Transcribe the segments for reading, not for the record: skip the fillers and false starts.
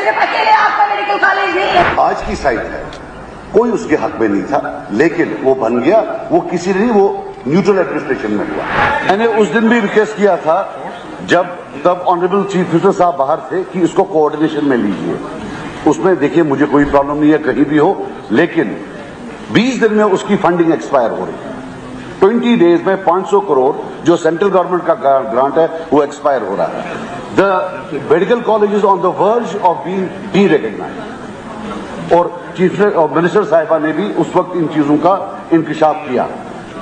सिर्फ अकेले आपका मेडिकल कॉलेज नहीं है। आज की साइट है, कोई उसके हक में नहीं था, लेकिन वो बन गया, वो किसी ने नहीं, वो न्यूट्रल एडमिनिस्ट्रेशन में हुआ। मैंने उस दिन भी रिक्वेस्ट किया था तब ऑनरेबल चीफ मिनिस्टर साहब बाहर थे कि इसको कोऑर्डिनेशन में लीजिए। उसमें देखिए मुझे कोई प्रॉब्लम नहीं है कहीं भी हो, लेकिन 20 दिन में उसकी फंडिंग एक्सपायर हो रही है। 20 डेज में 500 करोड़ जो सेंट्रल गवर्नमेंट का ग्रांट है वो एक्सपायर हो रहा है। The medical college is on the verge of being derecognised और चीफ मिनिस्टर साहिबा ने भी उस वक्त इन चीजों का इंकशाफ किया।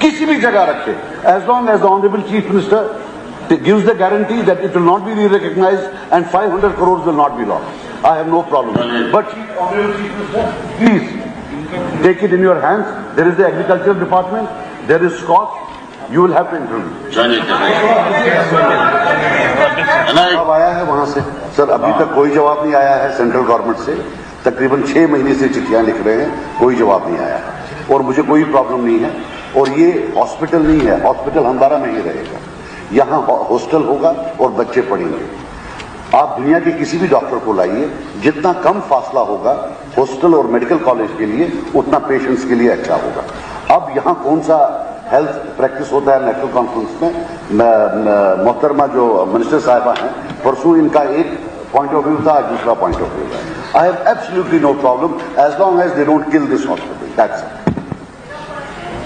किसी भी जगह रखे, as long as the honourable chief minister gives the guarantee that it will not be re-recognized and 500 crores will not be lost. I have no problem. But please take it in your hands. There is the agricultural department. There is cost. You will have to interview. जवाब आया है वहां से sir, अभी तक कोई जवाब नहीं आया है सेंट्रल गवर्नमेंट से। तकरीबन 6 महीने से चिट्ठियां लिख रहे हैं, कोई जवाब नहीं आया है और मुझे कोई प्रॉब्लम नहीं है। और ये हॉस्पिटल नहीं है, हॉस्पिटल हंदारा में ही रहेगा। यहां हॉस्टल होगा और बच्चे पढ़ेंगे। आप दुनिया के किसी भी डॉक्टर को लाइए, जितना कम फासला होगा हॉस्टल और मेडिकल कॉलेज के लिए, उतना पेशेंट्स के लिए अच्छा होगा। अब यहां कौन सा हेल्थ प्रैक्टिस होता है नेशनल कॉन्फ्रेंस में, मोहतरमा जो मिनिस्टर साहिबा हैं, परसों इनका एक पॉइंट ऑफ व्यू था, दूसरा पॉइंट ऑफ व्यू है। I have absolutely no problem as long as they don't kill this hospital, that's it.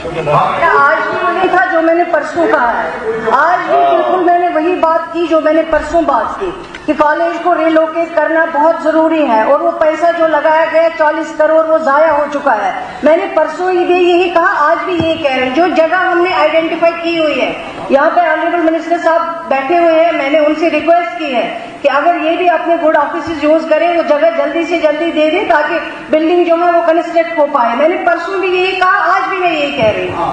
आज भी वही था जो मैंने परसों कहा है। आज भी बिल्कुल मैंने वही बात की जो मैंने परसों बात की कि कॉलेज को रिलोकेट करना बहुत जरूरी है और वो पैसा जो लगाया गया 40 करोड़ वो जाया हो चुका है। मैंने परसों ही भी यही कहा, आज भी यही कह रहे हैं। जो जगह हमने आइडेंटिफाई की हुई है, यहाँ पे ऑनरेबल मिनिस्टर साहब बैठे हुए हैं, मैंने उनसे रिक्वेस्ट की है कि अगर ये भी अपने बोर्ड ऑफिस यूज करें, वो जगह जल्दी से जल्दी दे दें ताकि बिल्डिंग जो है वो कंस्ट्रक्ट हो पाए। मैंने परसों भी यही कहा, आज भी मैं यही कह रही हूँ।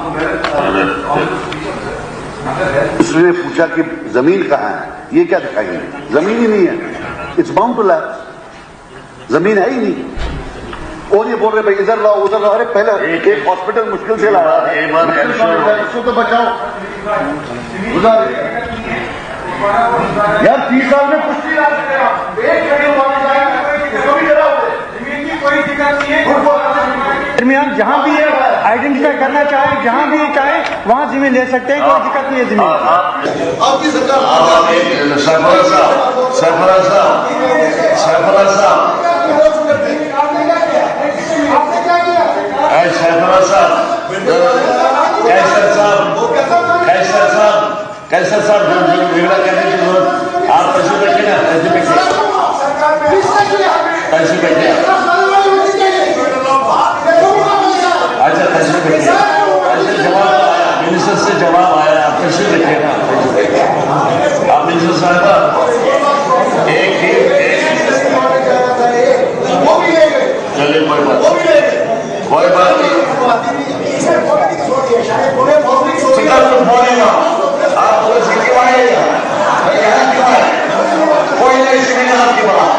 उसने पूछा कि जमीन कहाँ है, ये क्या दिखाएंगे? जमीन ही नहीं है, इट्स बाउंड टू लैप्स, जमीन है ही नहीं। और ये बोल रहे भाई इधर लाओ उधर लाओ। अरे पहले एक हॉस्पिटल मुश्किल से लाया, उसको तो बचाओ। यार 30 साल में कुछ नहीं दरमियान जहाँ भी आइडेंटिफाई करना चाहे, जहाँ भी चाहे वहाँ जमीन ले सकते हैं, कोई दिक्कत नहीं है जमीन। आपकी सरकार कैसर साहब झगड़ा करने की जरूरत, आप पैसे बैठे ना, पैसे बैठे अच्छा पैसे बैठे, ऐसे जवाब मिनिस्टर से जवाब आया, आप पैसे बैठे ना, आप मिनिस्टर साहब चलिए कोई बात नहीं आप क्यों आएगा, कोई नहीं सुनेगा आपकी बात,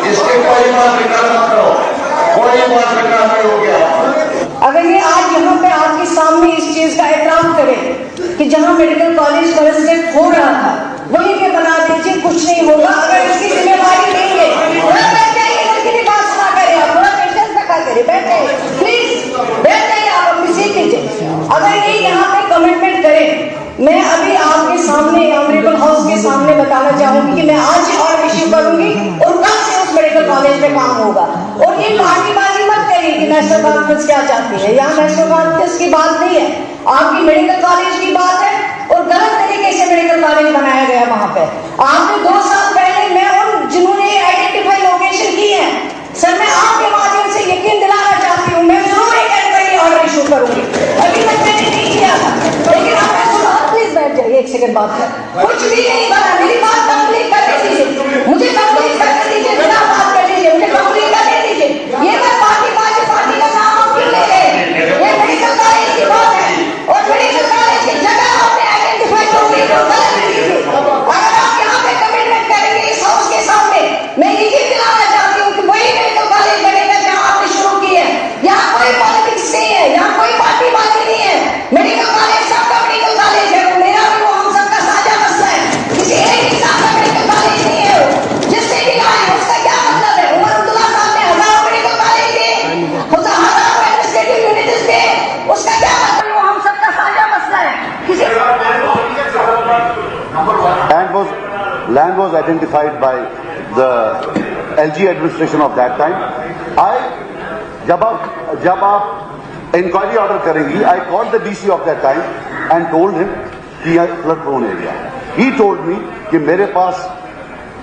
इसके कोई बात विकास मत करो, कोई बात विकास नहीं हो गया। अगर ये आज यहाँ पे आपके सामने इस चीज का एहतराम करे कि जहाँ मेडिकल कॉलेज कंस्ट्रक्ट हो रहा था वहीं पे बना दीजिए, कुछ नहीं होगा। अगर इसकी जिम्मेदारी लेंगे, उनकी भी बात सुना करें, आप थोड़ा पेशेंस रखा करें, बैठ जाइए प्लीज, बैठ जाइए, आप अपनी सीट लीजिए। अगर ये यहाँ पे कमिटमेंट करें, मैं अभी आपके सामने ऑनरेबल हाउस के सामने बताना चाहूंगी कि मैं आज ही और इश्यू करूंगी और कल से उस मेडिकल कॉलेज में काम होगा। और ये पार्टीबाजी मत करिए कि नेशनल कॉन्फ्रेंस क्या चाहती है, यहाँ नेशनल कॉन्फ्रेंस की बात नहीं है, आपकी मेडिकल कॉलेज की बात है और गलत तरीके से मेडिकल कॉलेज बनाया गया वहां पे। आपने 2 साल पहले, मैं उन जिन्होंने आइडेंटिफाई लोकेशन की है सर, मैं आपके माध्यम से यकीन दिलाना चाहती हूँ, मैं जरूर एक एनक्वायरी ऑर्डर इशू करूंगी। अभी तक मैंने नहीं किया था, लेकिन आपने सुना, प्लीज बैठ जाइए, एक सेकंड बात कर। कुछ भी नहीं बना, मेरी बात कंप्लीट करने दीजिए, मुझे कंप्लीट करने दीजिए, बिना बात कर दीजिए, मुझे कंप्लीट करने दीजिए। ये मैं पार्टी का नाम आप क्यों ले रहे हैं? ये मेडिकल कॉलेज की बात है और मेडिकल कॉलेज की जगह आपने आइडेंटिफाई करोगे तो गलत कीजिए। अगर आप यहाँ पे कमिटमेंट करेंगे इस हाउस के सामने, मैं यही दिलाना चाहता land was identified by the LG administration of that time. जब आप इंक्वायरी ऑर्डर करेंगी, I called the DC of that time and told him कि यह फ्लड प्रोन एरिया है. He told me कि मेरे पास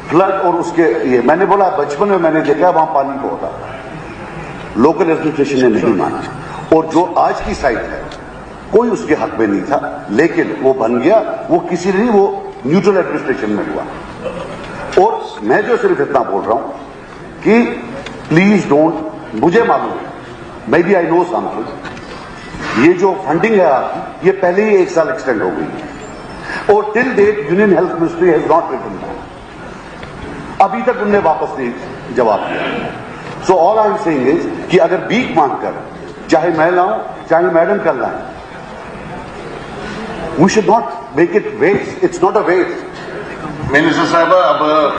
फ्लड और उसके ये, मैंने बोला बचपन में मैंने देखा वहां पानी को होता. लोकल एडमिनिस्ट्रेशन ने नहीं माना, और जो आज की साइट है कोई उसके हक में नहीं था, लेकिन वो बन गया. वो किसी नहीं, वो न्यूट्रल एडमिनिस्ट्रेशन में हुआ. और मैं जो सिर्फ इतना बोल रहा हूं कि प्लीज डोंट, मुझे मालूम है, may be I know something, ये जो फंडिंग है आपकी, ये पहले ही 1 साल एक्सटेंड हो गई है, और till date union health ministry has not written back. अभी तक उनने वापस नहीं जवाब दिया. So all I am saying is कि अगर भीख मांगकर, चाहे मैं लाऊं चाहे मैडम कर लाएं, we should not make it waste. It's not a waste. Minister साहब, अब